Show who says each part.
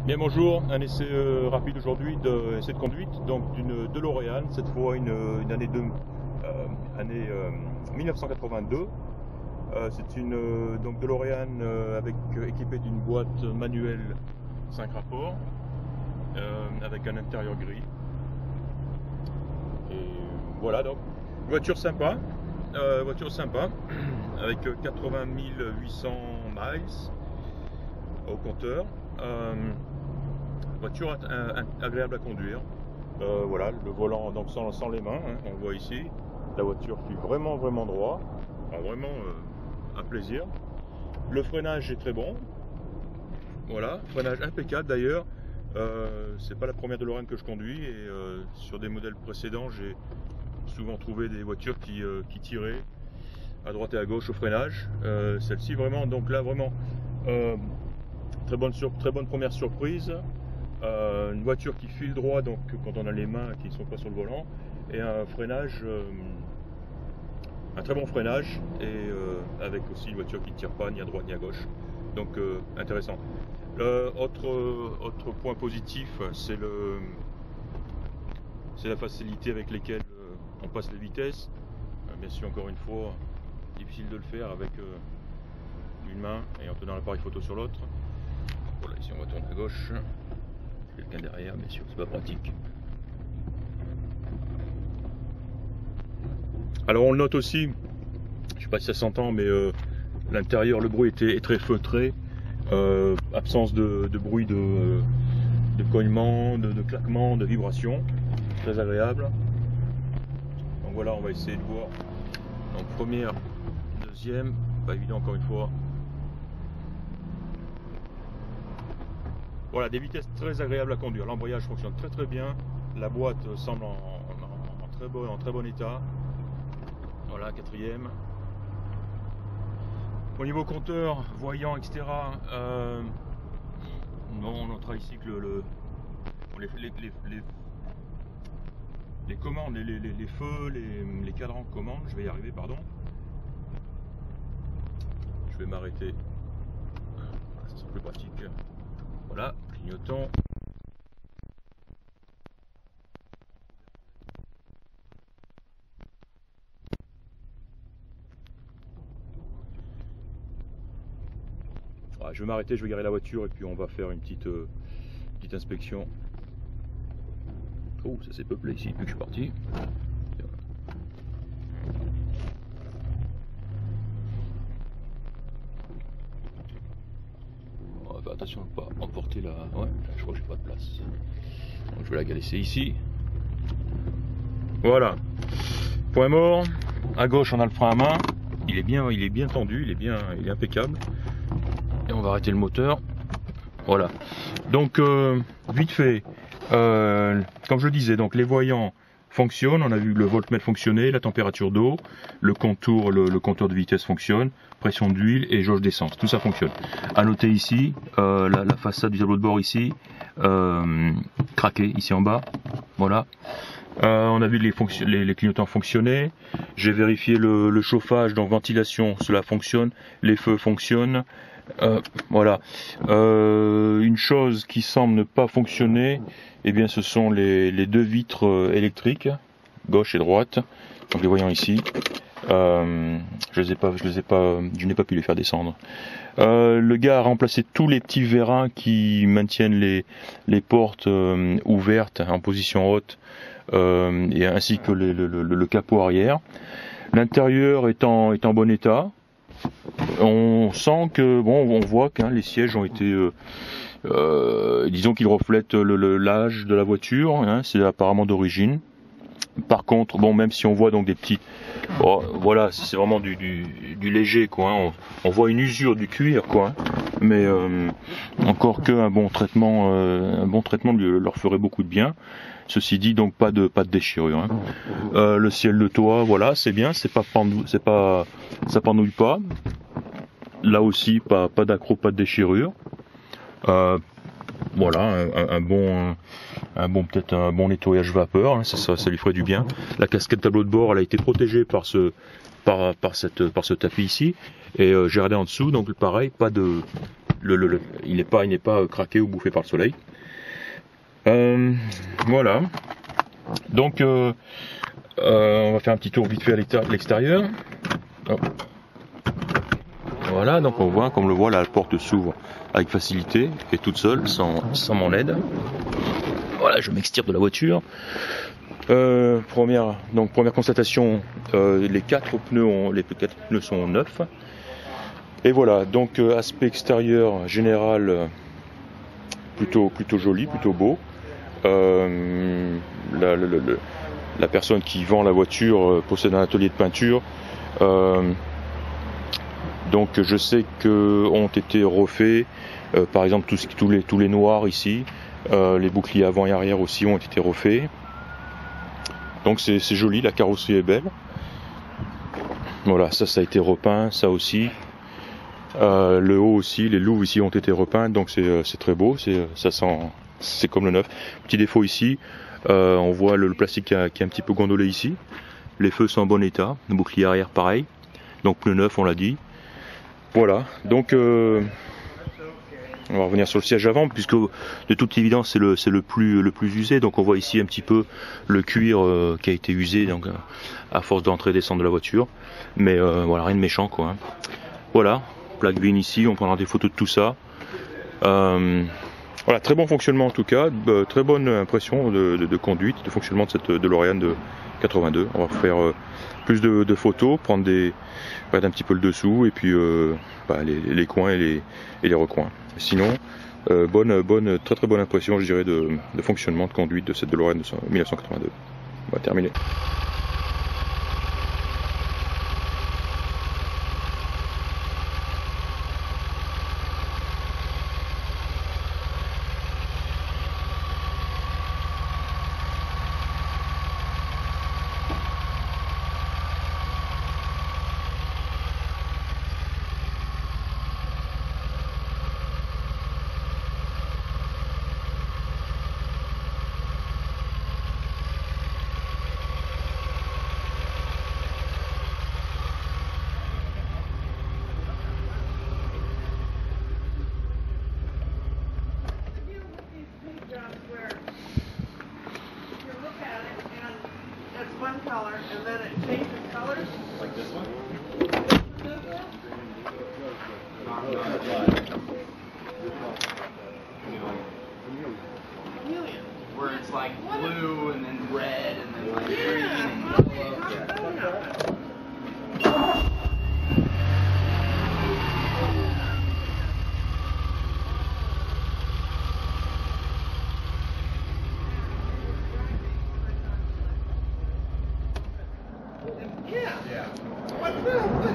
Speaker 1: Bien bonjour, un essai rapide aujourd'hui d'essai de conduite, donc d'une DeLorean, cette fois une année, année 1982. C'est une donc DeLorean équipée d'une boîte manuelle 5 rapports avec un intérieur gris. Et voilà, donc voiture sympa, avec 80 800 miles au compteur. Voiture agréable à conduire. Voilà, le volant donc sans les mains, hein, on voit ici. La voiture file vraiment droit, vraiment un plaisir. Le freinage est très bon. Voilà, freinage impeccable d'ailleurs. C'est pas la première DeLorean que je conduis et sur des modèles précédents j'ai souvent trouvé des voitures qui tiraient à droite et à gauche au freinage. Celle-ci vraiment, donc là vraiment très bonne première surprise. Une voiture qui file droit, donc quand on a les mains qui ne sont pas sur le volant, et un freinage, un très bon freinage, et avec aussi une voiture qui ne tire pas ni à droite ni à gauche, donc intéressant. Autre point positif, c'est la facilité avec laquelle on passe les vitesses. Bien sûr, encore une fois, difficile de le faire avec une main et en tenant l'appareil photo sur l'autre. Voilà, ici on va tourner à gauche. Quelqu'un derrière, bien sûr, c'est pas pratique. Alors on le note aussi, je sais pas si ça s'entend, mais l'intérieur, le bruit est très feutré, absence de bruit de cognement, de claquement, de vibration, très agréable. Donc voilà, on va essayer de voir. Donc première, deuxième, pas évident encore une fois. Voilà, des vitesses très agréables à conduire. L'embrayage fonctionne très bien. La boîte semble en très bon état. Voilà, quatrième. Au niveau compteur, voyant, etc. Non, on notera ici que les commandes, les feux, les cadrans commandent. Je vais y arriver, pardon. Je vais m'arrêter. Ça sera plus pratique. Voilà, clignotant. Voilà, je vais m'arrêter, je vais garer la voiture et puis on va faire une petite inspection. Oh, ça s'est peuplé ici depuis que je suis parti. Attention à ne pas emporter la... Ouais, je crois que j'ai pas de place. Donc je vais la laisser ici. Voilà. Point mort. À gauche on a le frein à main. Il est bien tendu, il est impeccable. Et on va arrêter le moteur. Voilà. Donc vite fait, comme je le disais, donc les voyants fonctionnent. On a vu le voltmètre fonctionner, la température d'eau, le compteur de vitesse fonctionne, pression d'huile et jauge d'essence, tout ça fonctionne. À noter ici, la façade du tableau de bord ici, craquée ici en bas, voilà. On a vu les clignotants fonctionner. J'ai vérifié le chauffage, donc ventilation, cela fonctionne, les feux fonctionnent. Voilà. Une chose qui semble ne pas fonctionner, eh bien, ce sont les deux vitres électriques, gauche et droite. Donc les voyants ici. Je n'ai pas pu les faire descendre. Le gars a remplacé tous les petits vérins qui maintiennent les portes ouvertes en position haute, et ainsi que le capot arrière. L'intérieur est en bon état. On sent que, bon, on voit que les sièges ont été, disons qu'ils reflètent l'âge de la voiture, hein, c'est apparemment d'origine. Par contre, bon, même si on voit donc des petits, bon, voilà, c'est vraiment du léger, quoi. Hein, on voit une usure du cuir, quoi. Hein, mais encore qu'un bon traitement leur ferait beaucoup de bien. Ceci dit, donc pas de déchirure. Hein. Le ciel de toit, voilà, c'est bien, ça pendouille pas. Là aussi, pas d'accroc, pas de déchirure. Voilà, peut-être un bon nettoyage vapeur, hein, ça lui ferait du bien. La casquette tableau de bord, elle a été protégée par ce tapis ici, et j'ai regardé en dessous, donc pareil, pas de il n'est pas craqué ou bouffé par le soleil. Voilà. Donc on va faire un petit tour vite fait à l'extérieur. Oh. Voilà, donc on voit, comme on le voit, là, la porte s'ouvre avec facilité et toute seule, sans mon aide. Voilà, je m'extire de la voiture. Première constatation, les quatre pneus sont neufs. Et voilà, donc aspect extérieur général plutôt joli, plutôt beau. La personne qui vend la voiture possède un atelier de peinture. Donc je sais que ont été refaits, par exemple tous les noirs ici, les boucliers avant et arrière aussi ont été refaits. Donc c'est joli, la carrosserie est belle. Voilà, ça a été repeint, ça aussi. Le haut aussi, les louves ici ont été repeintes, donc c'est très beau, c'est comme le neuf. Petit défaut ici, on voit le plastique qui est un petit peu gondolé ici. Les feux sont en bon état, le bouclier arrière pareil. Donc pneu neuf, on l'a dit. Voilà, donc on va revenir sur le siège avant, puisque de toute évidence c'est le plus usé. Donc on voit ici un petit peu le cuir qui a été usé, donc à force d'entrer et descendre de la voiture. Mais voilà, rien de méchant quoi. Hein. Voilà, plaque VIN ici, on prendra des photos de tout ça. Voilà, très bon fonctionnement en tout cas, très bonne impression de conduite, de fonctionnement de cette DeLorean de 82. On va faire plus de photos, regarder un petit peu le dessous et puis les coins et les recoins. Sinon, très bonne impression, je dirais, de fonctionnement de conduite de cette DeLorean de 1982. On va terminer.
Speaker 2: One color and then it changes colors. Like this one? Where it's like blue and then red and then like green and yellow. Yeah. What's this?